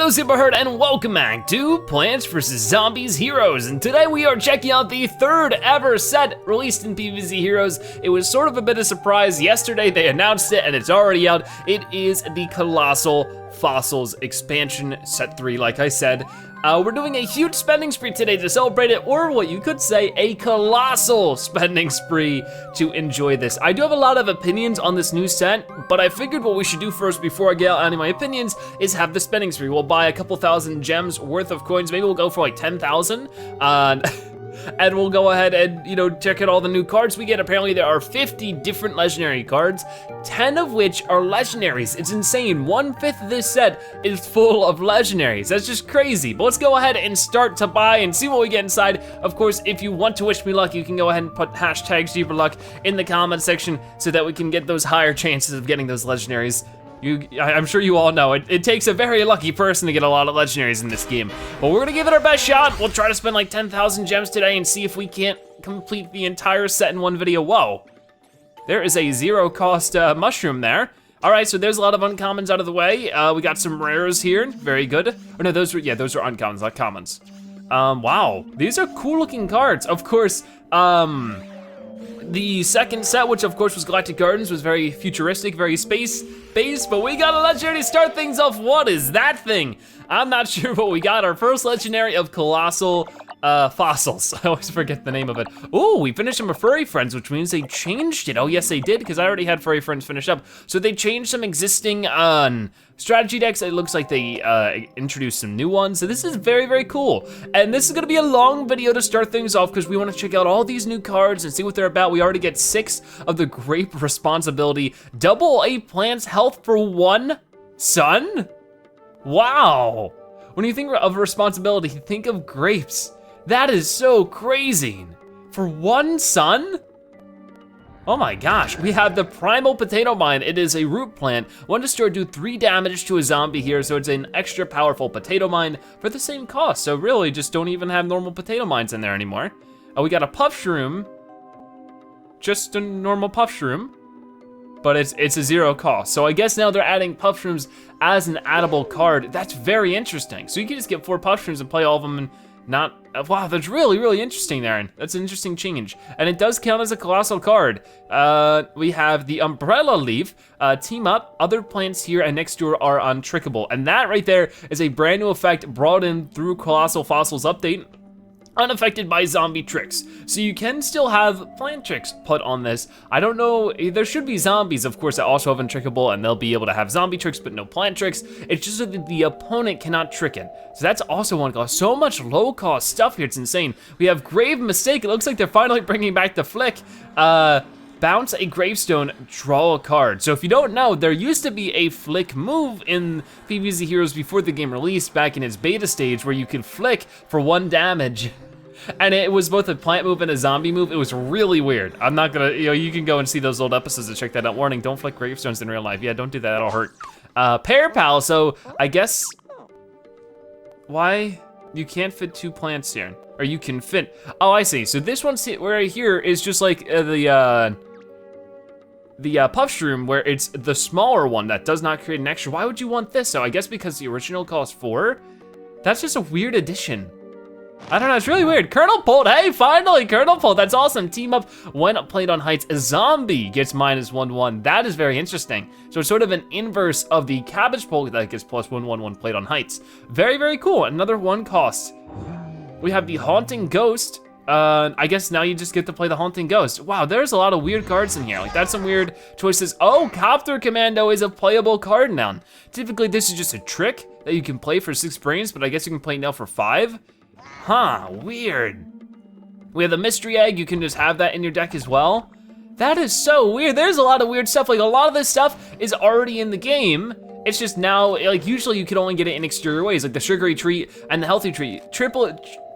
Hello Superherd and welcome back to Plants vs. Zombies Heroes, and today we are checking out the third ever set released in PvZ Heroes. It was sort of a bit of a surprise. Yesterday they announced it and it's already out. It is the Colossal Fossils Expansion Set 3, like I said. We're doing a huge spending spree today to celebrate it, or what you could say, a colossal spending spree to enjoy this. I do have a lot of opinions on this new set, but I figured what we should do first before I get out any of my opinions is have the spending spree. We'll buy a couple thousand gems worth of coins. Maybe we'll go for like 10,000. And we'll go ahead and, check out all the new cards we get. Apparently there are 50 different legendary cards, 10 of which are legendaries. It's insane. 1/5 of this set is full of legendaries. That's just crazy. But let's go ahead and start to buy and see what we get inside. Of course, if you want to wish me luck, you can go ahead and put hashtag #SuperLuck in the comment section so that we can get those higher chances of getting those legendaries. I'm sure you all know, it takes a very lucky person to get a lot of legendaries in this game. But we're gonna give it our best shot. We'll try to spend like 10,000 gems today and see if we can't complete the entire set in one video. Whoa, there is a zero cost mushroom there. All right, so there's a lot of uncommons out of the way. We got some rares here, very good. Oh no, those were uncommons, not commons. Wow, these are cool looking cards. Of course, the second set, which of course was Galactic Gardens, was very futuristic, very space-based, but we got a legendary to start things off. What is that thing? I'm not sure what we got. Our first legendary of Colossal Fossils. I always forget the name of it. Ooh, we finished some Furry Friends, which means they changed it. Oh yes, they did, because I already had Furry Friends finished up. So they changed some existing strategy decks. It looks like they introduced some new ones. So this is very, very cool. And this is gonna be a long video to start things off because we wanna check out all these new cards and see what they're about. We already get 6 of the Grape Responsibility. Double a plant's health for 1 sun? Wow. When you think of responsibility, think of grapes. That is so crazy. For 1 sun? Oh my gosh, we have the Primal Potato Mine. It is a root plant. 1 destroy, do 3 damage to a zombie here, so it's an extra powerful potato mine for the same cost. So really, just don't even have normal potato mines in there anymore. We got a Puff Shroom, just a normal Puff Shroom, but it's a 0 cost. So I guess now they're adding Puff Shrooms as an addable card. That's very interesting. So you can just get 4 Puff Shrooms and play all of them and not, wow, that's really, really interesting there. That's an interesting change. And it does count as a colossal card. We have the Umbrella Leaf, team up, other plants here and next door are untrickable. And that right there is a brand new effect brought in through Colossal Fossils update, unaffected by zombie tricks. So you can still have plant tricks put on this. I don't know, there should be zombies, of course, that also have untrickable and they'll be able to have zombie tricks, but no plant tricks. It's just that the opponent cannot trick it. So that's also one cost. So much low cost stuff here, it's insane. We have Grave Mistake. It looks like they're finally bringing back the flick. Bounce a gravestone, draw a card. So if you don't know, there used to be a flick move in PvZ Heroes before the game released back in its beta stage where you could flick for 1 damage. And it was both a plant move and a zombie move. It was really weird. I'm not gonna, you can go and see those old episodes to check that out. Warning, don't flick gravestones in real life. Yeah, don't do that, that'll hurt. Paracel, so I guess, why? You can't fit 2 plants here. Or you can fit, oh, I see. So this one right here is just like the Puff Shroom, where it's the smaller one that does not create an extra. Why would you want this? So I guess because the original cost 4? That's just a weird addition. I don't know, it's really weird. Colonel Pult, hey, finally, Colonel Pult, that's awesome. Team up when played on heights. A zombie gets -1/1. That is very interesting. So it's sort of an inverse of the Cabbage Pult that gets +1/1 when played on heights. Very, very cool, another 1 cost. We have the Haunting Ghost. I guess now you just get to play the Haunting Ghost. Wow, there's a lot of weird cards in here. Like, that's some weird choices. Oh, Copter Commando is a playable card now. Typically, this is just a trick that you can play for 6 brains, but I guess you can play now for 5. Huh, weird. We have the Mystery Egg. You can just have that in your deck as well. That is so weird. There's a lot of weird stuff. Like, a lot of this stuff is already in the game. It's just now, like, usually you can only get it in exterior ways, like the Sugary Treat and the Healthy Treat.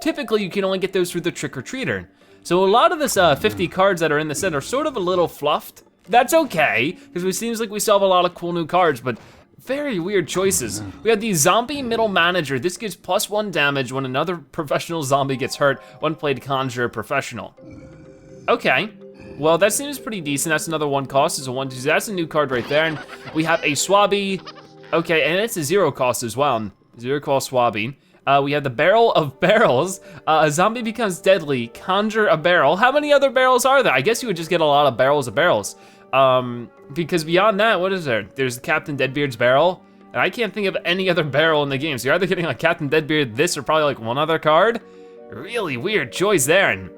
Typically, you can only get those through the Trick or Treater. So a lot of this 50 cards that are in the set are sort of a little fluffed. That's okay, because it seems like we still have a lot of cool new cards, but very weird choices. We have the Zombie Middle Manager. This gives +1 damage when another professional zombie gets hurt when played Conjure Professional. Okay, well that seems pretty decent. That's another 1 cost, it's a 1/2. That's a new card right there. And we have a Swabby. Okay, and it's a 0 cost as well. Zero call swabbing. We have the Barrel of Barrels. A zombie becomes deadly, conjure a barrel. How many other barrels are there? I guess you would just get a lot of barrels of barrels. Because beyond that, what is there? There's Captain Deadbeard's barrel, and I can't think of any other barrel in the game. So you're either getting like Captain Deadbeard, this, or probably like one other card. Really weird choice there.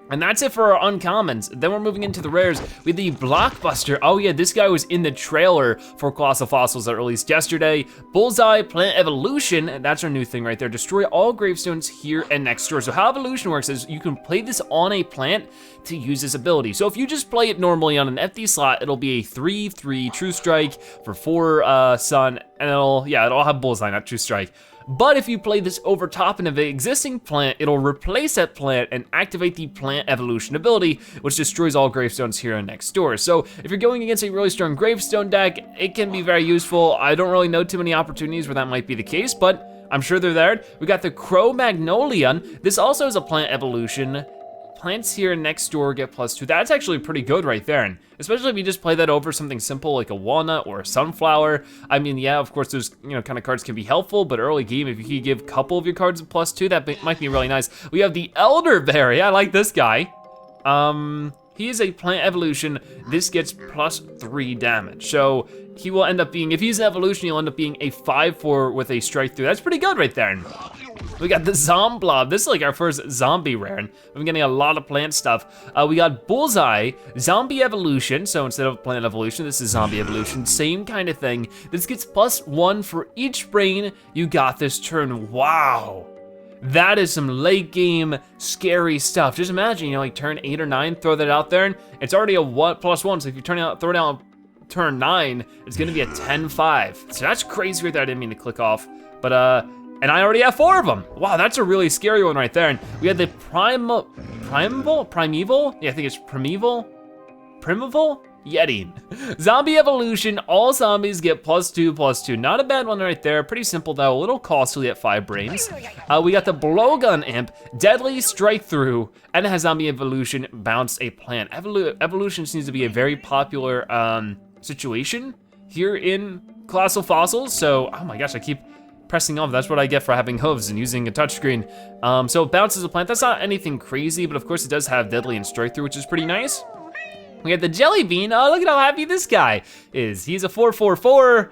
And that's it for our uncommons. Then we're moving into the rares with the Blockbuster. Oh yeah, this guy was in the trailer for Colossal Fossils that released yesterday. Bullseye, Plant Evolution, that's our new thing right there. Destroy all gravestones here and next door. So how Evolution works is you can play this on a plant to use this ability. So if you just play it normally on an empty slot, it'll be a 3/3 True Strike for 4 Sun, and it'll have Bullseye, not True Strike. But if you play this over top of an existing plant, it'll replace that plant and activate the Plant Evolution ability, which destroys all gravestones here and next door. So if you're going against a really strong gravestone deck, it can be very useful. I don't really know too many opportunities where that might be the case, but I'm sure they're there. We got the Cro-Magnolian. This also is a Plant Evolution. Plants here next door get +2. That's actually pretty good right there, and especially if you just play that over something simple like a walnut or a sunflower. I mean, yeah, of course, those kind of cards can be helpful, but early game, if you could give a couple of your cards a +2, that might be really nice. We have the Elderberry. I like this guy. He is a Plant Evolution. This gets +3 damage, so he will end up being, if he's an evolution, he'll end up being a 5/4 with a strike through. That's pretty good right there. We got the Zomblob. This is like our first zombie rare, and I'm getting a lot of plant stuff. We got Bullseye, Zombie Evolution. So instead of Plant Evolution, this is Zombie Evolution. Same kind of thing. This gets +1 for each brain you got this turn. Wow. That is some late game scary stuff. Just imagine, like turn 8 or 9, throw that out there, and it's already a +1. So if you throw it out turn 9, it's gonna be a 10-5. So that's crazy right there. I didn't mean to click off, but and I already have 4 of them. Wow, that's a really scary one right there. And we had the Primeval? Yeah, I think it's Primeval Yeti. Zombie Evolution, all zombies get +2/+2. Not a bad one right there. Pretty simple though, a little costly at 5 brains. We got the Blowgun Imp, Deadly Strike Through, and it has Zombie Evolution, bounce a plant. Evolution seems to be a very popular situation here in Colossal Fossils. So, oh my gosh, I keep pressing off. That's what I get for having hooves and using a touchscreen. So it bounces a plant. That's not anything crazy, but of course it does have Deadly and Strike Through, which is pretty nice. We have the Jellybean. Oh, look at how happy this guy is. He's a 4/4/4.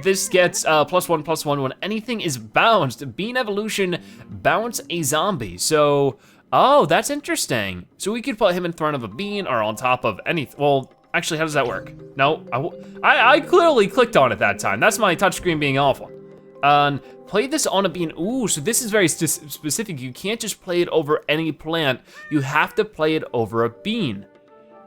This gets +1/+1 when anything is bounced. Bean Evolution, bounce a zombie. So, oh, that's interesting. So we could put him in front of a bean or on top of anything. Well, actually, how does that work? No, I clearly clicked on it that time. That's my touchscreen being awful. Play this on a bean. Ooh, so this is very specific. You can't just play it over any plant. You have to play it over a bean.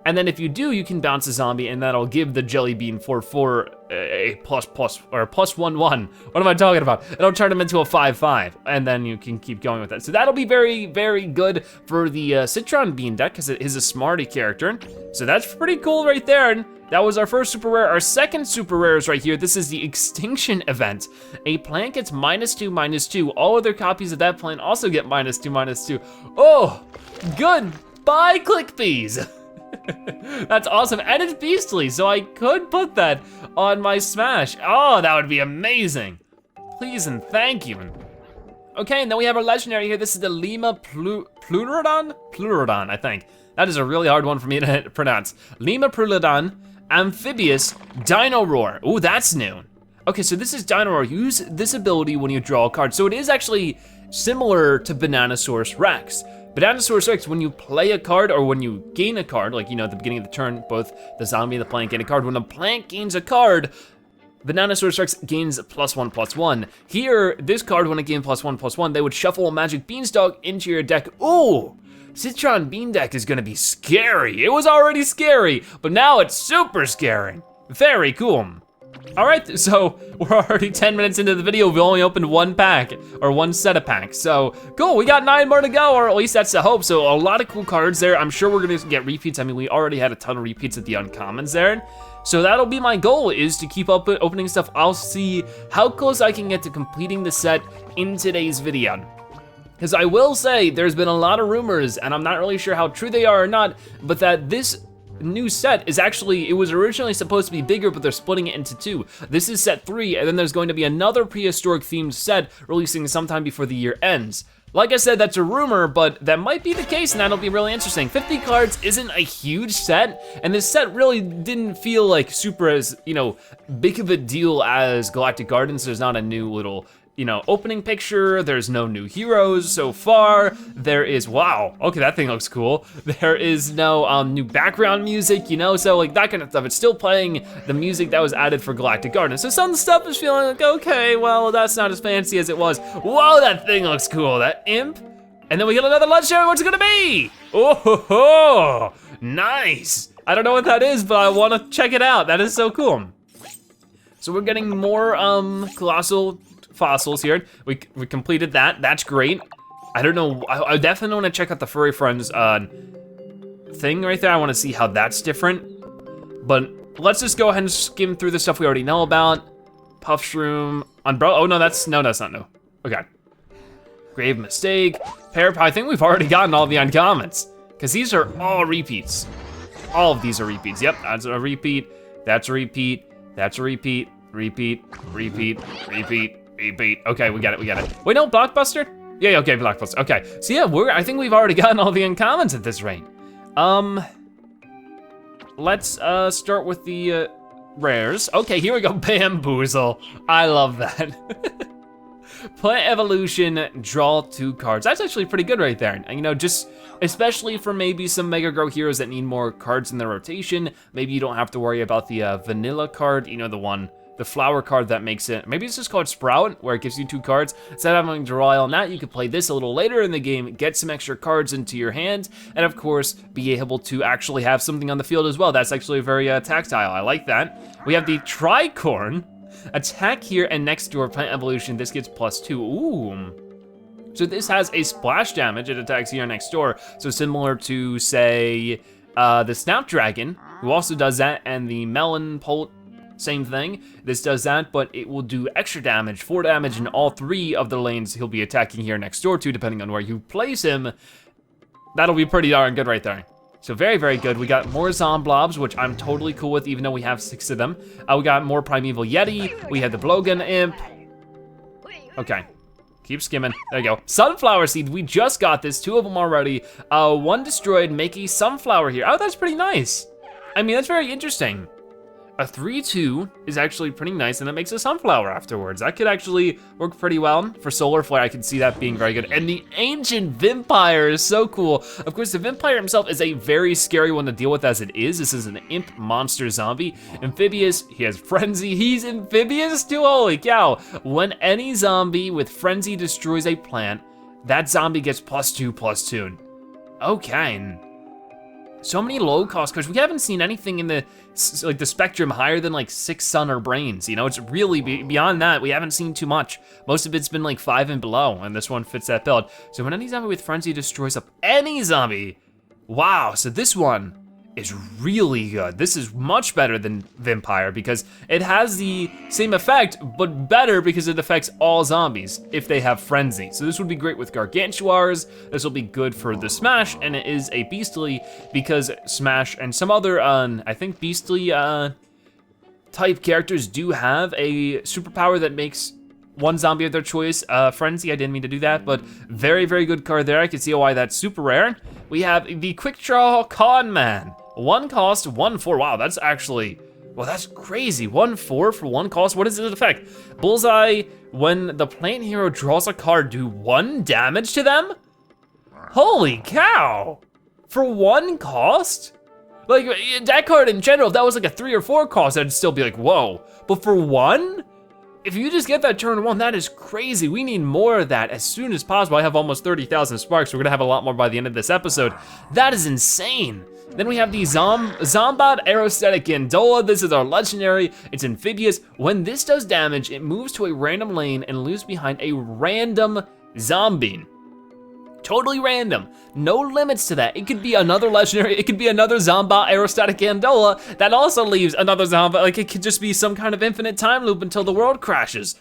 And then if you do, you can bounce a zombie, and that'll give the Jellybean 4/4 a +1/1. What am I talking about? It'll turn him into a 5/5, and then you can keep going with that. So that'll be very, very good for the Citron Bean deck, because it is a Smarty character. So that's pretty cool right there. And that was our first super rare. Our second super rare is right here. This is the Extinction Event. A plant gets -2/-2. All other copies of that plant also get -2/-2. Oh, goodbye, Clickbees. That's awesome, and it's beastly, so I could put that on my Smash. Oh, that would be amazing. Please and thank you. Okay, and then we have our legendary here. This is the Lima Pleurodon, I think. That is a really hard one for me to pronounce. Lima Pleurodon, Amphibious, Dino Roar. Ooh, that's new. Okay, so this is Dino Roar. Use this ability when you draw a card. So it is actually similar to Bananasaurus Rex. Bananasaurus Rex, when you play a card or when you gain a card, like, at the beginning of the turn, both the zombie and the plant gain a card. When a plant gains a card, Bananasaurus Rex gains +1/+1. Here, this card, when it gained +1/+1, they would shuffle a Magic Beanstalk into your deck. Ooh, Citron Bean deck is gonna be scary. It was already scary, but now it's super scary. Very cool. All right, so we're already 10 minutes into the video. We've only opened 1 pack, or 1 set of packs. So cool, we got 9 more to go, or at least that's the hope. So a lot of cool cards there. I'm sure we're gonna get repeats. I mean, we already had a ton of repeats at the Uncommons there. So that'll be my goal, is to keep up opening stuff. I'll see how close I can get to completing the set in today's video. Because I will say, there's been a lot of rumors, and I'm not really sure how true they are or not, but that this new set is actually, it was originally supposed to be bigger, but they're splitting it into 2. This is set 3, and then there's going to be another prehistoric themed set releasing sometime before the year ends. Like I said, that's a rumor, but that might be the case, and that'll be really interesting. 50 cards isn't a huge set, and this set really didn't feel like super as, you know, big of a deal as Galactic Gardens. There's not a new little, you know, opening picture. There's no new heroes so far. There is, wow, okay, that thing looks cool. There is no new background music, you know, so like that kind of stuff. It's still playing the music that was added for Galactic Gardens. So some stuff is feeling like, okay, well, that's not as fancy as it was. Whoa, that thing looks cool, that imp. And then we get another legendary, what's it gonna be? Oh, ho, ho. Nice. I don't know what that is, but I wanna check it out. That is so cool. So we're getting more Colossal Fossils here. We completed that, that's great. I don't know, I definitely wanna check out the Furry Friends thing right there. I wanna see how that's different. But let's just go ahead and skim through the stuff we already know about. Puff Shroom, Umbrella, oh no, that's not new. Okay. Grave Mistake, I think we've already gotten all the uncommons, because these are all repeats. All of these are repeats, yep, that's a repeat, that's a repeat, that's a repeat, repeat. Okay, we got it. Wait, no, Blockbuster? Yeah, okay, Blockbuster, okay. So yeah, I think we've already gotten all the uncommons at this rate. Let's start with the rares. Okay, here we go, Bamboozle. I love that. Plant Evolution, draw 2 cards. That's actually pretty good right there. And you know, just especially for maybe some Mega Grow heroes that need more cards in their rotation. Maybe you don't have to worry about the vanilla card, you know, the flower card that makes it, maybe it's just called Sprout, where it gives you 2 cards. Instead of having to rely on that, you could play this a little later in the game, get some extra cards into your hand, and of course, be able to actually have something on the field as well. That's actually very tactile, I like that. We have the Tricorn, attack here and next door, Plant Evolution, this gets +2, ooh. So this has a splash damage, it attacks here next door, so similar to, say, the Snapdragon, who also does that, and the Melon Polt, same thing. This does that, but it will do extra damage, 4 damage in all 3 of the lanes he'll be attacking here next door to, depending on where you place him. That'll be pretty darn good right there. So very, very good. We got more Zomblobs, which I'm totally cool with, even though we have 6 of them. We got more Primeval Yeti. We have the Blowgun Imp. Okay, keep skimming. There you go. Sunflower Seed, we just got this, 2 of them already. 1 destroyed, make a Sunflower here. Oh, that's pretty nice. I mean, that's very interesting. A 3/2 is actually pretty nice, and it makes a Sunflower afterwards. That could actually work pretty well. For Solar Flare, I can see that being very good. And the Ancient Vampire is so cool. Of course, the Vampire himself is a very scary one to deal with as it is. This is an imp monster zombie. Amphibious, he has Frenzy. He's amphibious too, holy cow. When any zombie with Frenzy destroys a plant, that zombie gets +2/+2. Okay. So many low cost cards. We haven't seen anything in the spectrum higher than like 6 Sun or Brains. You know, it's really beyond that. We haven't seen too much. Most of it's been like 5 and below, and this one fits that build. So when any zombie with Frenzy destroys up any zombie, wow. So this one is really good. This is much better than Vampire because it has the same effect, but better because it affects all zombies if they have Frenzy. So this would be great with Gargantuars. This will be good for the Smash, and it is a Beastly because Smash and some other, I think Beastly type characters do have a superpower that makes one zombie of their choice Frenzy. I didn't mean to do that, but very, very good card there. I can see why that's super rare. We have the Quick Draw Con Man. 1 cost, 1/4. Wow, that's actually, well, that's crazy. 1/4 for 1 cost. What does it affect? Bullseye, when the plant hero draws a card, do 1 damage to them? Holy cow. For 1 cost? Like, that card in general, if that was like a 3 or 4 cost, I'd still be like, whoa. But for 1? If you just get that turn 1, that is crazy. We need more of that as soon as possible. I have almost 30,000 sparks. We're gonna have a lot more by the end of this episode. That is insane. Then we have the Zombat Aerostatic Gandola. This is our legendary. It's amphibious. When this does damage, it moves to a random lane and leaves behind a random zombie. Totally random. No limits to that. It could be another legendary. It could be another Zombat Aerostatic Gandola that also leaves another Zombat. Like, it could just be some kind of infinite time loop until the world crashes.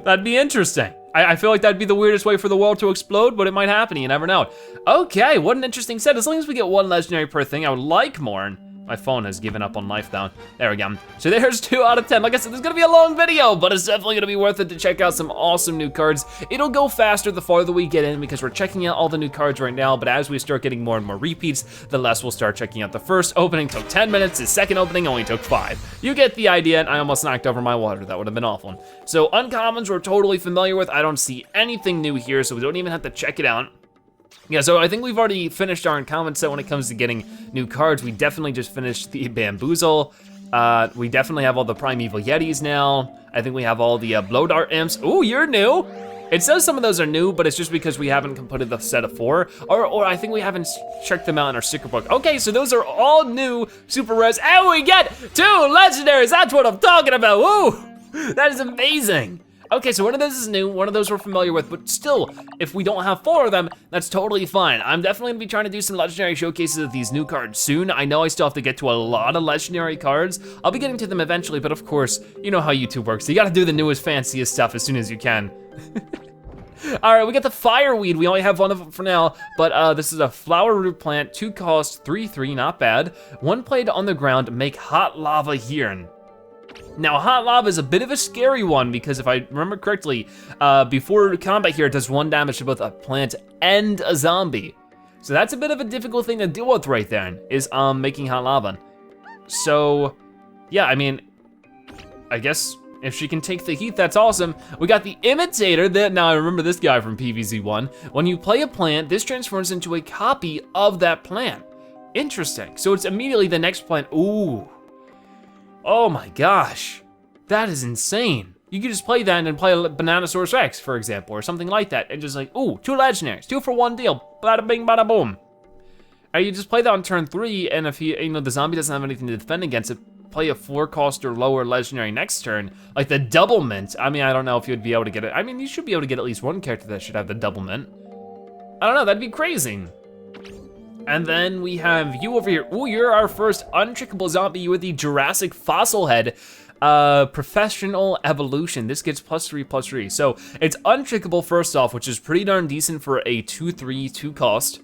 That'd be interesting. I feel like that'd be the weirdest way for the world to explode, but it might happen, you never know. Okay, what an interesting set. As long as we get 1 legendary per thing, I would like more. My phone has given up on life though. There we go. So there's 2 out of 10. Like I said, this is gonna be a long video, but it's definitely gonna be worth it to check out some awesome new cards. It'll go faster the farther we get in because we're checking out all the new cards right now, but as we start getting more and more repeats, the less we'll start checking out. The first opening took 10 minutes, the second opening only took 5. You get the idea, and I almost knocked over my water. That would have been awful. So uncommons we're totally familiar with. I don't see anything new here, so we don't even have to check it out. Yeah, so I think we've already finished our uncommon set when it comes to getting new cards. We definitely just finished the Bamboozle. We definitely have all the Primeval Yetis now. I think we have all the Blow Dart Imps. Ooh, you're new. It says some of those are new, but it's just because we haven't completed the set of 4. Or I think we haven't checked them out in our secret book. Okay, so those are all new super rares. And we get 2 legendaries, that's what I'm talking about, woo! That is amazing. Okay, so one of those is new, one of those we're familiar with, but still, if we don't have 4 of them, that's totally fine. I'm definitely gonna be trying to do some legendary showcases of these new cards soon. I know I still have to get to a lot of legendary cards. I'll be getting to them eventually, but of course, you know how YouTube works. You gotta do the newest, fanciest stuff as soon as you can. All right, we got the fireweed. We only have 1 of them for now, but this is a flower root plant, 2 cost, 3/3, not bad. 1 played on the ground, make hot lava here. Now, hot lava is a bit of a scary one because if I remember correctly, before combat here, it does 1 damage to both a plant and a zombie. So that's a bit of a difficult thing to deal with right there, is making hot lava. So, yeah, I mean, I guess if she can take the heat, that's awesome. We got the imitator, now I remember this guy from PvZ1. When you play a plant, this transforms into a copy of that plant. Interesting, so it's immediately the next plant, ooh. Oh my gosh, that is insane. You could just play that and then play a Bananasaurus Rex, for example, or something like that, and just like, ooh, 2 legendaries, 2 for 1 deal, bada bing, bada boom. Or you just play that on turn 3, and if the zombie doesn't have anything to defend against it, play a 4 cost or lower legendary next turn, like the double mint. I mean, I don't know if you'd be able to get it. I mean, you should be able to get at least 1 character that should have the double mint. I don't know, that'd be crazy. And then we have you over here. Ooh, you're our first untrickable zombie. You with the Jurassic Fossil Head. Professional Evolution. This gets +3/+3. So it's untrickable first off, which is pretty darn decent for a 2/3, 2 cost.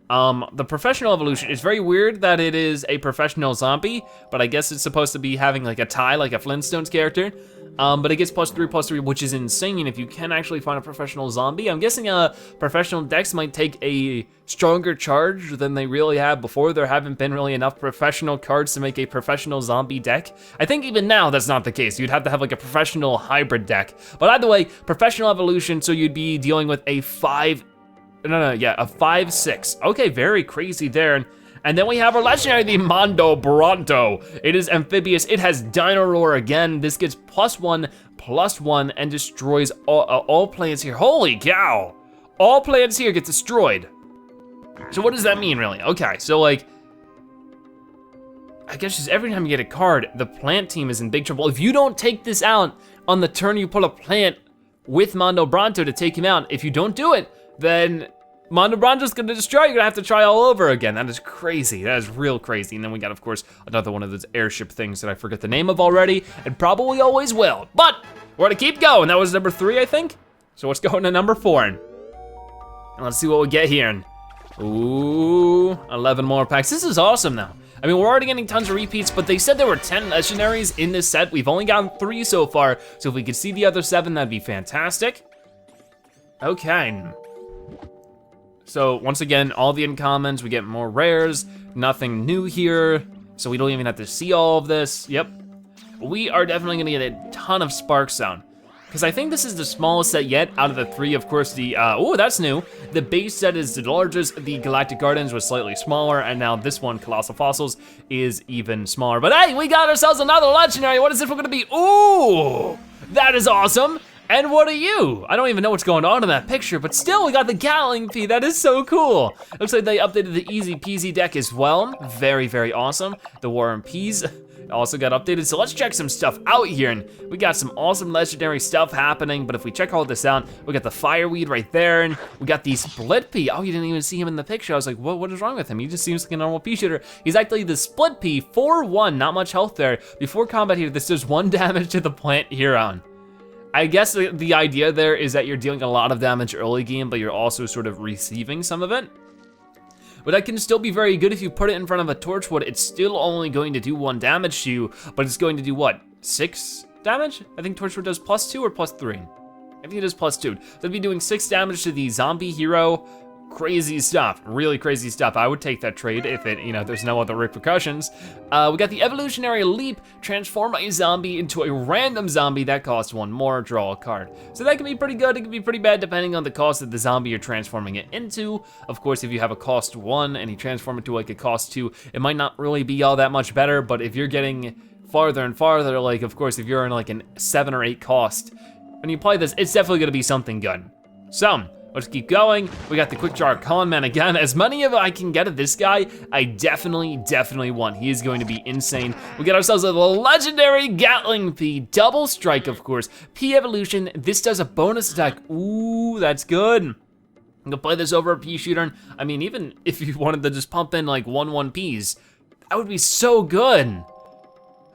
The Professional Evolution is very weird that it is a professional zombie, but I guess it's supposed to be having like a tie, like a Flintstones character. But it gets +3/+3, which is insane if you can actually find a professional zombie. I'm guessing professional decks might take a stronger charge than they really have before. There haven't been really enough professional cards to make a professional zombie deck. I think even now that's not the case. You'd have to have like a professional hybrid deck. But either way, Professional Evolution, so you'd be dealing with a 5/6. Okay, very crazy there. And then we have our legendary, the Mondo Bronto. It is amphibious, it has Dino Roar again. This gets +1/+1 and destroys all plants here. Holy cow, all plants here get destroyed. So what does that mean really? Okay, so like, I guess just every time you get a card, the plant team is in big trouble. If you don't take this out on the turn you pull a plant with Mondo Bronto to take him out, if you don't do it, then Mondo Bronto's gonna destroy, you're gonna have to try all over again. That is crazy, that is real crazy. And then we got, of course, another one of those airship things that I forget the name of already, and probably always will. But we're gonna keep going. That was number 3, I think. So let's go into number 4. And let's see what we get here. Ooh, 11 more packs. This is awesome now. I mean, we're already getting tons of repeats, but they said there were 10 legendaries in this set. We've only gotten 3 so far, so if we could see the other 7, that'd be fantastic. Okay. So once again, all the uncommons, we get more rares, nothing new here, so we don't even have to see all of this. Yep, we are definitely gonna get a ton of Spark Sound, because I think this is the smallest set yet out of the 3. Of course, the, oh, that's new. The base set is the largest, the Galactic Gardens was slightly smaller, and now this one, Colossal Fossils, is even smaller. But hey, we got ourselves another legendary. What is this one gonna be? Ooh, that is awesome. And what are you? I don't even know what's going on in that picture, but still we got the Gallingpy, that is so cool. Looks like they updated the Easy Peasy deck as well. Very, very awesome. The War and Peas also got updated, so let's check some stuff out here. And we got some awesome legendary stuff happening, but if we check all this out, we got the Fireweed right there, and we got the Split Pea. Oh, you didn't even see him in the picture. I was like, what is wrong with him? He just seems like a normal pea shooter. He's actually the Split Pea, 4/1, not much health there. Before combat here, this does 1 damage to the plant here on. I guess the idea there is that you're dealing a lot of damage early game, but you're also sort of receiving some of it. But that can still be very good if you put it in front of a Torchwood. It's still only going to do 1 damage to you, but it's going to do what, 6 damage? I think Torchwood does +2 or +3. I think it does +2. So it'd be doing 6 damage to the zombie hero. Crazy stuff, really crazy stuff. I would take that trade if it, there's no other repercussions. We got the Evolutionary Leap, transform a zombie into a random zombie that costs 1 more, draw a card. So that can be pretty good, it can be pretty bad depending on the cost of the zombie you're transforming it into. Of course, if you have a cost 1 and you transform it to like a cost 2, it might not really be all that much better, but if you're getting farther and farther, like of course, if you're in like an 7 or 8 cost, when you play this, it's definitely gonna be something good. So, let's keep going. We got the Quick Draw Con Man again. As many of I can get of this guy, I definitely want. He is going to be insane. We got ourselves a legendary Gatling P, double strike, of course. P evolution, this does a bonus attack. Ooh, that's good. I'm gonna play this over a P shooter. I mean, even if you wanted to just pump in like 1/1 Ps, that would be so good.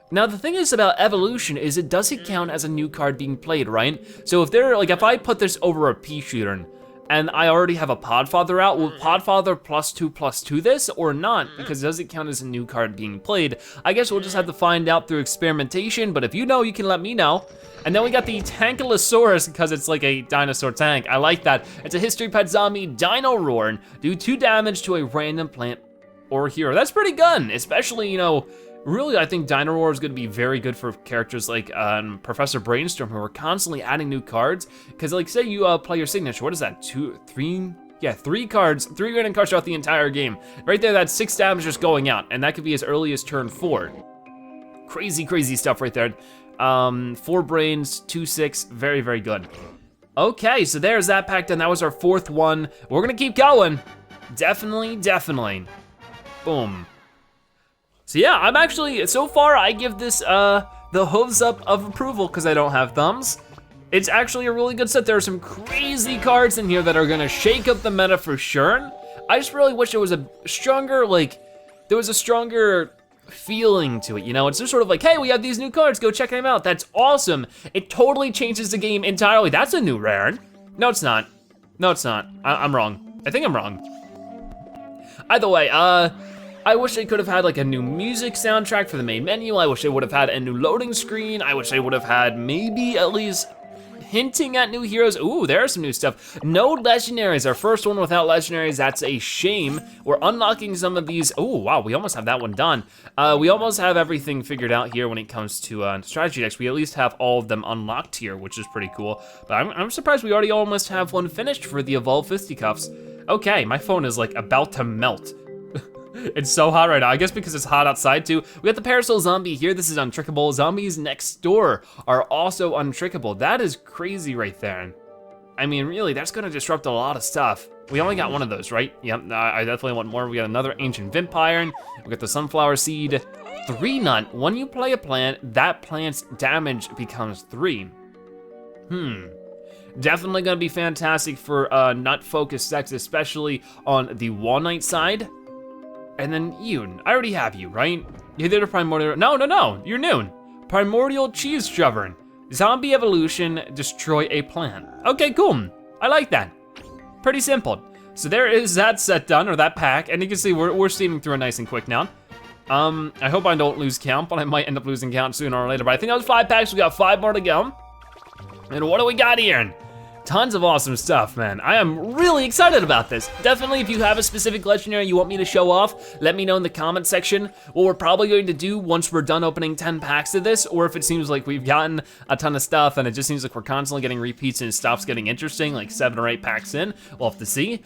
Now the thing is about evolution is it doesn't count as a new card being played, right? So if I put this over a P shooter, and I already have a Podfather out, will Podfather +2/+2 this or not? Because it doesn't count as a new card being played. I guess we'll just have to find out through experimentation, but if you know, you can let me know. And then we got the Tankylosaurus, because it's like a dinosaur tank. I like that. It's a history pet zombie, Dino Roar. Do 2 damage to a random plant or hero. That's pretty good, especially, really, I think Dino Roar is gonna be very good for characters like Professor Brainstorm, who are constantly adding new cards. Because like, say you play your signature, what is that, 2, 3? Yeah, 3 cards, 3 random cards throughout the entire game. Right there, that's 6 damage just going out, and that could be as early as turn 4. Crazy, crazy stuff right there. 4 brains, 2/6, very, very good. Okay, so there's that pack done. That was our 4th one. We're gonna keep going. Definitely. Boom. So yeah, I'm actually, so far I give this the hooves up of approval because I don't have thumbs. It's actually a really good set. There are some crazy cards in here that are gonna shake up the meta for sure. I just really wish there was a stronger, there was a stronger feeling to it, It's just sort of like, hey, we have these new cards, go check them out. That's awesome. It totally changes the game entirely. That's a new rare. No, it's not. No, it's not. I'm wrong. I think I'm wrong. Either way, I wish they could have had like a new music soundtrack for the main menu. I wish they would have had a new loading screen. I wish they would have had maybe at least hinting at new heroes. Ooh, there's some new stuff. No legendaries, our first one without legendaries. That's a shame. We're unlocking some of these. Oh, wow, we almost have that one done. We almost have everything figured out here when it comes to strategy decks. We at least have all of them unlocked here, which is pretty cool. But I'm surprised we already almost have one finished for the Evolved Fisticuffs. Okay, my phone is like about to melt. It's so hot right now. I guess because it's hot outside too. We got the Paracel Zombie here. This is untrickable. Zombies next door are also untrickable. That is crazy right there. I mean, really, that's gonna disrupt a lot of stuff. We only got one of those, right? Yep, I definitely want more. We got another Ancient Vampire. We got the Sunflower Seed. 3 nut. When you play a plant, that plant's damage becomes 3. Definitely gonna be fantastic for nut-focused decks, especially on the Wall Knight side. And then you, I already have you, right? You're there to Primordial, no, you're Noon. Primordial Cheese Shover. Zombie evolution, destroy a plant. Okay, cool, I like that. Pretty simple. So there is that set done, or that pack, and you can see we're steaming through it nice and quick now. I hope I don't lose count, but I might end up losing count sooner or later, but I think that was 5 packs, we got 5 more to go. And what do we got here? Tons of awesome stuff, man. I am really excited about this. Definitely, if you have a specific legendary you want me to show off, let me know in the comment section what we're probably going to do once we're done opening 10 packs of this, or if it seems like we've gotten a ton of stuff and it just seems like we're constantly getting repeats and it stops getting interesting, like 7 or 8 packs in, we'll have to see.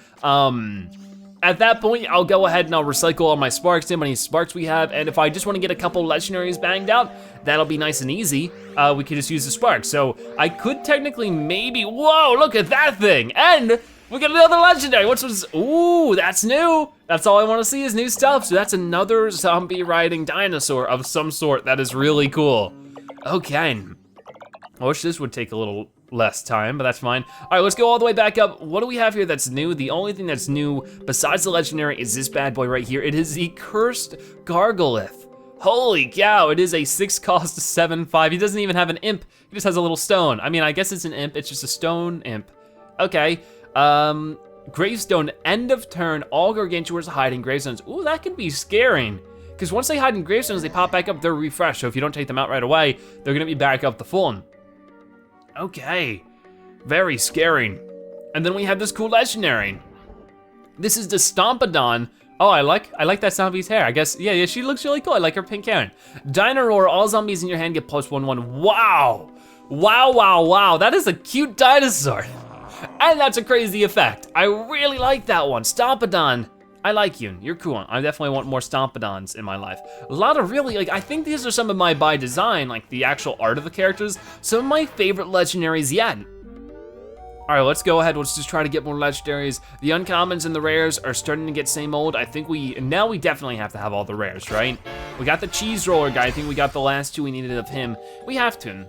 At that point, I'll go ahead and I'll recycle all my sparks, see how many sparks we have, and if I just wanna get a couple legendaries banged out, that'll be nice and easy. We could just use the sparks. So I could technically maybe, whoa, look at that thing! And we got another legendary, which was, ooh, that's new. That's all I wanna see is new stuff. So that's another zombie riding dinosaur of some sort. That is really cool. Okay, I wish this would take a little less time, but that's fine. All right, let's go all the way back up. What do we have here that's new? The only thing that's new besides the legendary is this bad boy right here. It is the Cursed Gargolith. Holy cow, it is a 6 cost 7/5. He doesn't even have an imp, he just has a little stone. I mean, I guess it's an imp, it's just a stone imp. Okay, Gravestone, end of turn, all Gargantuars hide in gravestones. Ooh, that could be scaring. Because once they hide in gravestones, they pop back up, they're refreshed. So if you don't take them out right away, they're gonna be back up the full. Okay, very scary. And then we have this cool legendary. This is the Stompodon. Oh, I like that zombie's hair. I guess, yeah, she looks really cool. I like her pink hair. Dino-Roar, all zombies in your hand get +1/1. Wow, wow, wow, wow. That is a cute dinosaur. And that's a crazy effect. I really like that one. Stompodon, I like you, you're cool. I definitely want more Stompodons in my life. A lot of really, like, I think these are some of my, by design, like the actual art of the characters, some of my favorite legendaries yet. All right, let's go ahead, let's just try to get more legendaries. The uncommons and the rares are starting to get same old. I think now we definitely have to have all the rares, right? We got the cheese roller guy, I think we got the last 2 we needed of him. We have to.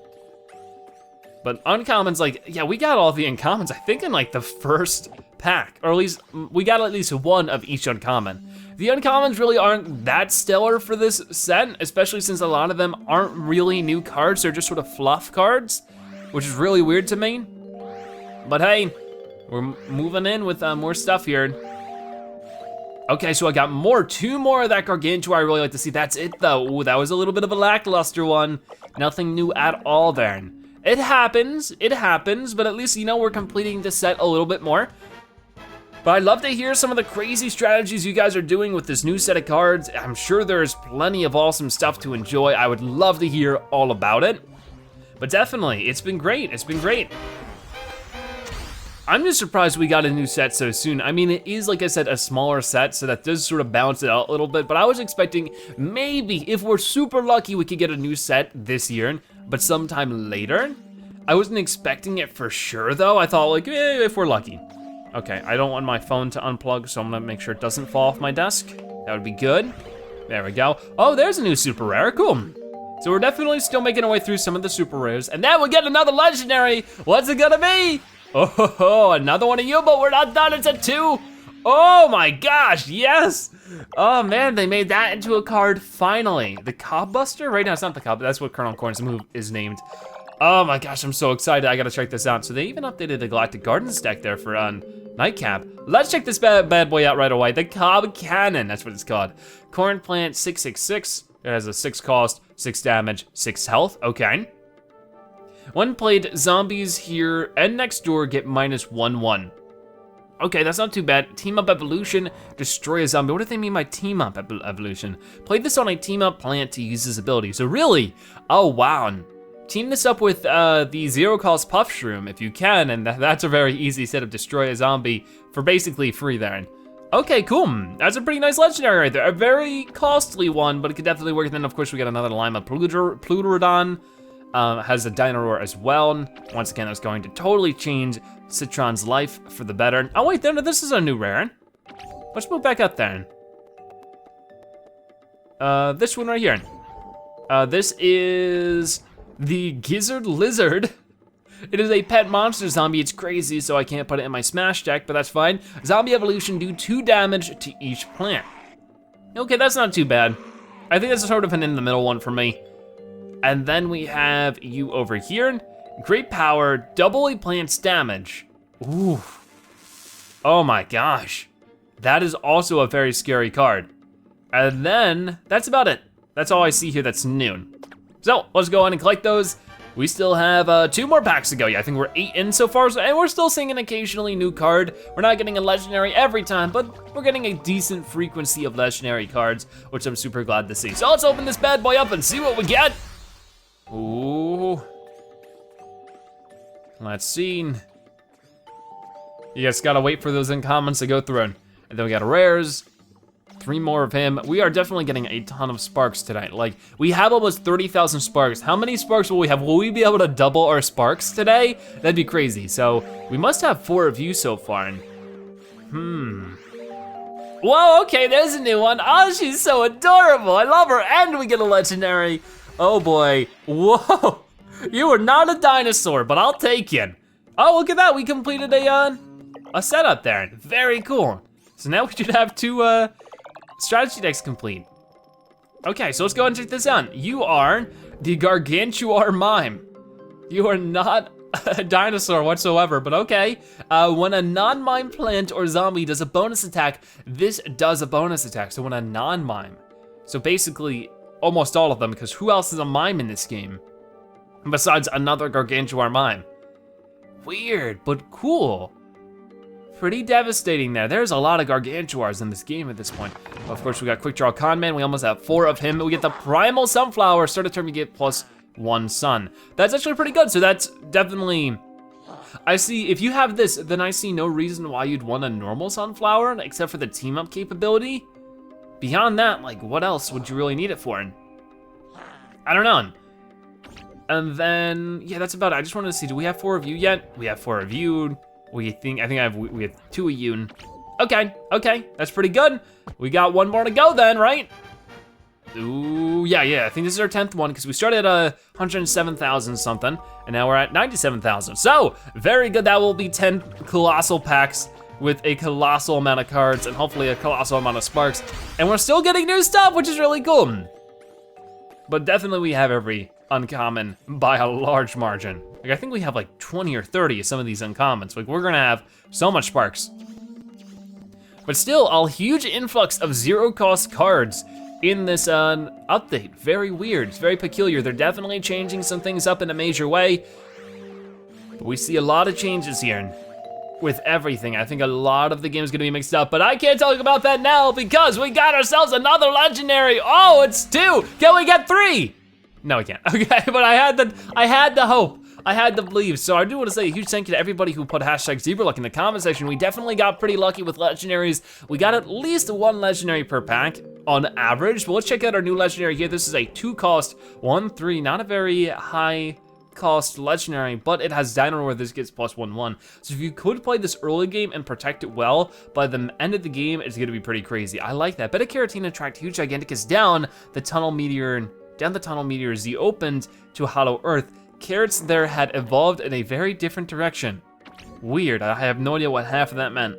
But uncommons, like, yeah, we got all the uncommons, I think in like the first pack, or at least, we got at least 1 of each uncommon. The uncommons really aren't that stellar for this set, especially since a lot of them aren't really new cards, they're just sort of fluff cards, which is really weird to me. But hey, we're moving in with more stuff here. Okay, so I got 2 more of that Gargantua I really like to see. That's it though. Ooh, that was a little bit of a lackluster one. Nothing new at all there. It happens, but at least, you know, we're completing the set a little bit more. But I'd love to hear some of the crazy strategies you guys are doing with this new set of cards. I'm sure there's plenty of awesome stuff to enjoy. I would love to hear all about it. But definitely, it's been great, it's been great. I'm just surprised we got a new set so soon. I mean, it is, like I said, a smaller set, so that does sort of balance it out a little bit, but I was expecting maybe, if we're super lucky, we could get a new set this year, but sometime later. I wasn't expecting it for sure though. I thought like, if we're lucky. Okay, I don't want my phone to unplug, so I'm gonna make sure it doesn't fall off my desk. That would be good. There we go. Oh, there's a new super rare, cool. So we're definitely still making our way through some of the super rares, and then we get another legendary. What's it gonna be? Oh, another one of you, but we're not done, it's a 2. Oh my gosh, yes. Oh man, they made that into a card finally. The Cob Buster? Right now it's not the Cob, that's what Colonel Corn's move is named. Oh my gosh, I'm so excited, I gotta check this out. So they even updated the Galactic Gardens deck there for Nightcap. Let's check this bad boy out right away. The Cob Cannon, that's what it's called. Corn Plant 666, it has a 6 cost, 6 damage, 6 health, okay. When played, zombies here and next door get -1/1. Okay, that's not too bad. Team up evolution, destroy a zombie. What do they mean by team up evolution? Play this on a team up plant to use this ability. So really, oh wow. Team this up with the 0 cost Puff Shroom if you can, and that's a very easy set of destroy a zombie for basically free there. Okay, cool. That's a pretty nice legendary right there. A very costly one, but it could definitely work. And then of course we got another Lima Pluterodon. Has a Dino-Roar as well. Once again, that's going to totally change Citron's life for the better. Oh wait, this is a new rare. Let's move back up then. This one right here. This is the Gizzard Lizard. It is a pet monster zombie. It's crazy, so I can't put it in my smash deck, but that's fine. Zombie evolution, do 2 damage to each plant. Okay, that's not too bad. I think that's sort of an in the middle one for me. And then we have you over here. Great power, double a plant's damage. Ooh. Oh my gosh. That is also a very scary card. And then, that's about it. That's all I see here that's new. So, let's go on and collect those. We still have 2 more packs to go. Yeah, I think we're 8 in so far, and we're still seeing an occasionally new card. We're not getting a legendary every time, but we're getting a decent frequency of legendary cards, which I'm super glad to see. So let's open this bad boy up and see what we get. Ooh. Let's see. You just gotta wait for those uncommons to go through. And then we got rares. 3 more of him. We are definitely getting a ton of sparks tonight. Like, we have almost 30,000 sparks. How many sparks will we have? Will we be able to double our sparks today? That'd be crazy. So, we must have 4 of you so far. Whoa, okay, there's a new one. Oh, she's so adorable. I love her, and we get a legendary. Oh boy, whoa. You are not a dinosaur, but I'll take you. Oh, look at that, we completed a setup there. Very cool. So now we should have 2 strategy decks complete. Okay, so let's go and check this out. You are the Gargantuar Mime. You are not a dinosaur whatsoever, but okay. When a non-mime plant or zombie does a bonus attack, this does a bonus attack. So when a non-mime, so basically almost all of them, because who else is a mime in this game besides another Gargantuar Mime? Weird, but cool. Pretty devastating there. There's a lot of Gargantuars in this game at this point. Of course, we got Quick Draw Conman. We almost have 4 of him. We get the Primal Sunflower. Start of turn, we get +1 sun. That's actually pretty good. So that's definitely, I see, if you have this, then I see no reason why you'd want a normal Sunflower except for the team up capability. Beyond that, like, what else would you really need it for? I don't know. And then, yeah, that's about it. I just wanted to see, do we have 4 of you yet? We have 4 of you. We have 2 of you. Okay, that's pretty good. We got 1 more to go then, right? Ooh, yeah, I think this is our 10th one because we started at 107,000 something, and now we're at 97,000. So, very good, that will be 10 Colossal Packs with a colossal amount of cards and hopefully a colossal amount of sparks. And we're still getting new stuff, which is really cool. But definitely we have every uncommon by a large margin. Like, I think we have like 20 or 30 of some of these uncommons. Like, we're gonna have so much sparks. But still, a huge influx of zero-cost cards in this update. Very weird, it's very peculiar. They're definitely changing some things up in a major way. But we see a lot of changes here with everything. I think a lot of the game is gonna be mixed up, but I can't talk about that now because we got ourselves another legendary. Oh, it's 2, can we get 3? No, we can't, okay, but I had the hope. I had to believe. So I do want to say a huge thank you to everybody who put #ZebraLuck in the comment section. We definitely got pretty lucky with legendaries. We got at least 1 legendary per pack on average, but let's check out our new legendary here. This is a 2-cost 1/3, not a very high cost legendary, but it has Dino where this gets +1/1. So if you could play this early game and protect it well, by the end of the game, it's gonna be pretty crazy. I like that. Beta Carotene attract huge Giganticus down the tunnel meteor, Z opened to a hollow earth. Carrots there had evolved in a very different direction. Weird, I have no idea what half of that meant.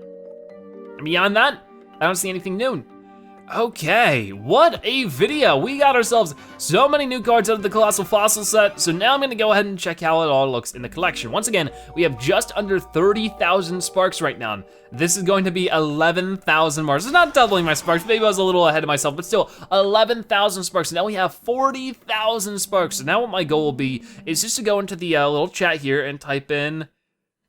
Beyond that, I don't see anything new. Okay, what a video. We got ourselves so many new cards out of the Colossal Fossil set, so now I'm gonna go ahead and check how it all looks in the collection. Once again, we have just under 30,000 sparks right now. This is going to be 11,000 more. It's not doubling my sparks, maybe I was a little ahead of myself, but still, 11,000 sparks. Now we have 40,000 sparks. So now what my goal will be is just to go into the little chat here and type in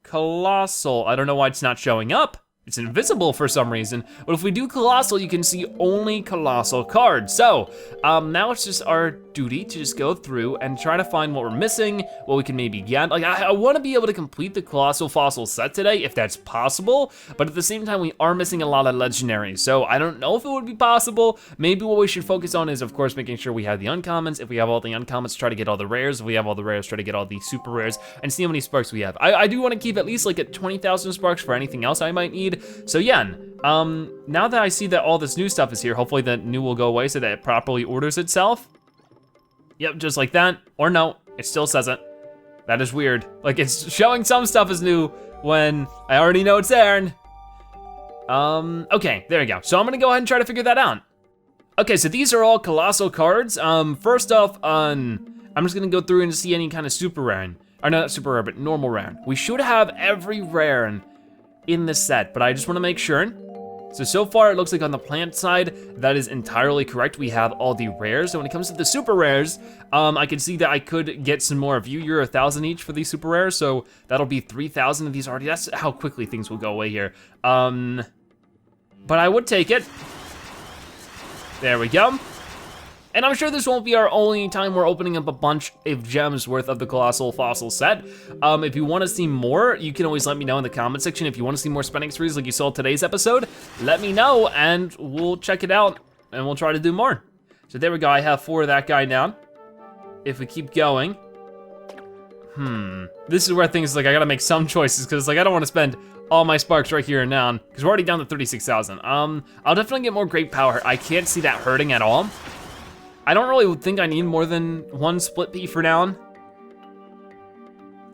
Colossal. I don't know why it's not showing up. It's invisible for some reason, but if we do Colossal, you can see only Colossal cards. So, now it's just our duty to just go through and try to find what we're missing, what we can maybe get. Like, I wanna be able to complete the Colossal Fossil set today, if that's possible, but at the same time, we are missing a lot of legendaries, so I don't know if it would be possible. Maybe what we should focus on is, of course, making sure we have the uncommons. If we have all the uncommons, try to get all the rares. If we have all the rares, try to get all the super rares, and see how many sparks we have. I do wanna keep at least like at 20,000 sparks for anything else I might need. So yeah, now that I see that all this new stuff is here, hopefully the new will go away so that it properly orders itself. Yep, just like that, or no, it still says it. That is weird. Like, it's showing some stuff is new when I already know it's there. Okay, there we go. So I'm gonna go ahead and try to figure that out. Okay, so these are all Colossal cards. First off, I'm just gonna go through and see any kind of super rare, or not super rare, but normal rare. We should have every rare in the set, but I just wanna make sure. So far it looks like on the plant side, that is entirely correct. We have all the rares. So when it comes to the super rares, I can see that I could get some more of you. You're 1,000 each for these super rares, so that'll be 3,000 of these already. That's how quickly things will go away here. But I would take it. There we go. And I'm sure this won't be our only time we're opening up a bunch of gems worth of the Colossal Fossil set. If you wanna see more, you can always let me know in the comment section. If you wanna see more spending sprees like you saw today's episode, let me know and we'll check it out and we'll try to do more. So there we go, I have 4 of that guy now. If we keep going, this is where things like I gotta make some choices because like I don't wanna spend all my sparks right here and now because we're already down to 36,000. I'll definitely get more great power. I can't see that hurting at all. I don't really think I need more than 1 split pea for now.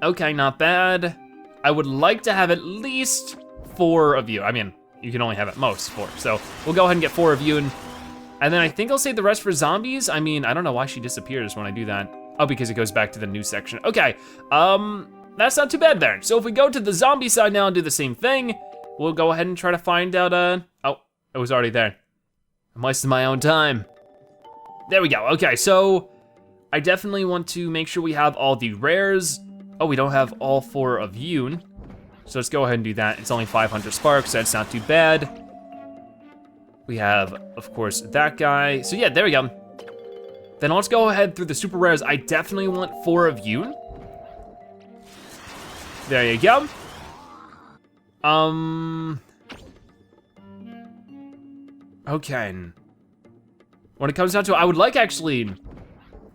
Okay, not bad. I would like to have at least 4 of you. I mean, you can only have at most 4. So we'll go ahead and get 4 of you and And then I think I'll save the rest for zombies. I mean, I don't know why she disappears when I do that. Oh, because it goes back to the new section. Okay, that's not too bad there. So if we go to the zombie side now and do the same thing, we'll go ahead and try to find out, oh, it was already there. I'm wasting my own time. There we go, okay, so I definitely want to make sure we have all the rares. Oh, we don't have all 4 of Yoon. So let's go ahead and do that. It's only 500 sparks, so that's not too bad. We have, of course, that guy. So yeah, there we go. Then let's go ahead through the super rares. I definitely want 4 of Yoon. There you go. Okay. When it comes down to it, I would like actually,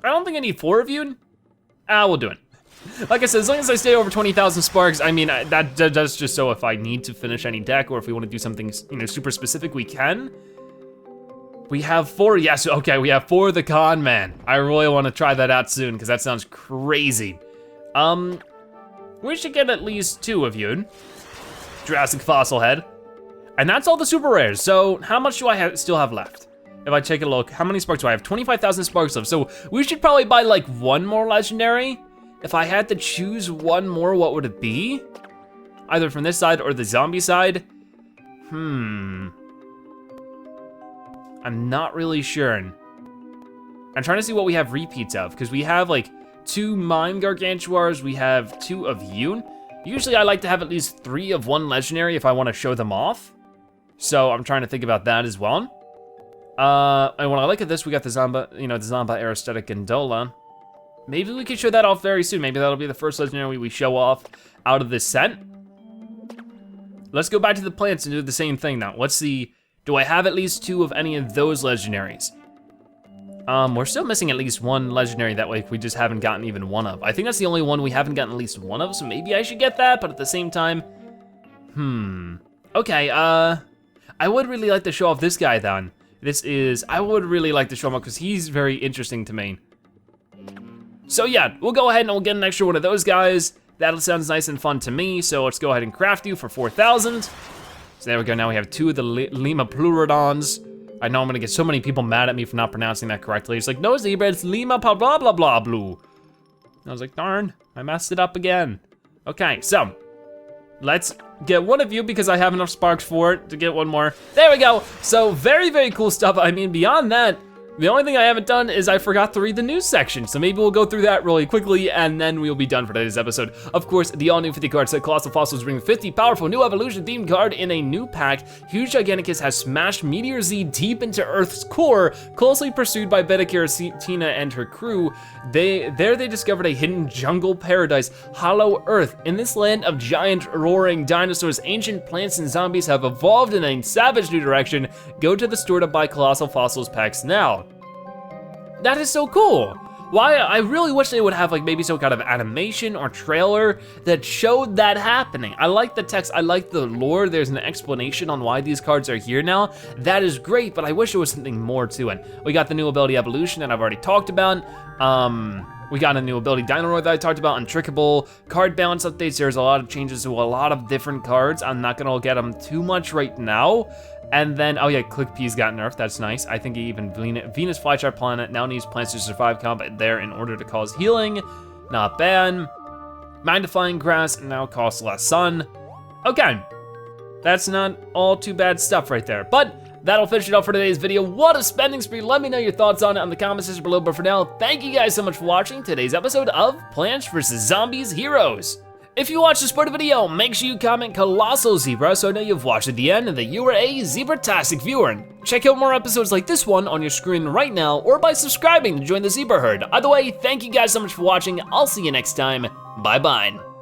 I don't think I need 4 of Yoon. We'll do it. Like I said, as long as I stay over 20,000 sparks, I mean, that's just so if I need to finish any deck or if we want to do something, you know, super specific, we can. We have 4, yes, okay, we have 4 of the Con Man. I really want to try that out soon because that sounds crazy. We should get at least 2 of Yoon. Jurassic Fossil Head. And that's all the super rares, so how much do I still have left? If I take a look, how many sparks do I have? 25,000 sparks left, so we should probably buy like 1 more legendary. If I had to choose 1 more, what would it be? Either from this side or the zombie side? I'm not really sure. I'm trying to see what we have repeats of, because we have like 2 Mime Gargantuars, we have 2 of Yoon. Usually I like to have at least 3 of 1 legendary if I want to show them off. So I'm trying to think about that as well. And when I look at this, we got the Zamba, you know, the Zamba Aesthetic Gondola. Maybe we can show that off very soon. Maybe that'll be the first legendary we show off out of this set. Let's go back to the plants and do the same thing now. Let's see, do I have at least 2 of any of those legendaries? We're still missing at least 1 legendary that like we just haven't gotten even 1 of. I think that's the only one we haven't gotten at least 1 of, so maybe I should get that, but at the same time, okay, I would really like to show off this guy then. I would really like to show him off because he's very interesting to me. So yeah, we'll go ahead and we'll get an extra 1 of those guys. That sounds nice and fun to me, so let's go ahead and craft you for 4,000. So there we go, now we have 2 of the Lima Pleurodons. I know I'm gonna get so many people mad at me for not pronouncing that correctly. It's like, no Zebra, it's Lima blah blah blah blah blue. I was like, darn, I messed it up again. Okay, so, let's get 1 of you because I have enough sparks for it to get 1 more. There we go, so very, very cool stuff. I mean, beyond that, the only thing I haven't done is I forgot to read the news section, so maybe we'll go through that really quickly and then we'll be done for today's episode. Of course, the all new 50 card set Colossal Fossils bring 50 powerful new evolution themed card in a new pack. Huge Giganticus has smashed Meteor Z deep into Earth's core, closely pursued by Beta Tina and her crew. They discovered a hidden jungle paradise, Hollow Earth. In this land of giant roaring dinosaurs, ancient plants and zombies have evolved in a savage new direction. Go to the store to buy Colossal Fossils packs now. That is so cool. Why, I really wish they would have like maybe some kind of animation or trailer that showed that happening. I like the text, I like the lore. There's an explanation on why these cards are here now. That is great, but I wish there was something more to it. We got the new ability Evolution that I've already talked about. We got a new ability Dynoroid that I talked about, Untrickable. Card balance updates, there's a lot of changes to a lot of different cards. I'm not gonna get them too much right now. And then, oh yeah, Click P's got nerfed, that's nice. I think even Venus Flytrap Planet now needs plants to survive combat there in order to cause healing. Not bad. Magnifying Grass now costs less sun. Okay, that's not all too bad stuff right there. But that'll finish it up for today's video. What a spending spree. Let me know your thoughts on it in the comment section below. But for now, thank you guys so much for watching today's episode of Plants vs. Zombies Heroes. If you watched this part of the video, make sure you comment Colossal Zebra so I know you've watched at the end and that you are a Zebratastic viewer. Check out more episodes like this one on your screen right now or by subscribing to join the Zebra Herd. Either way, thank you guys so much for watching. I'll see you next time. Bye-bye.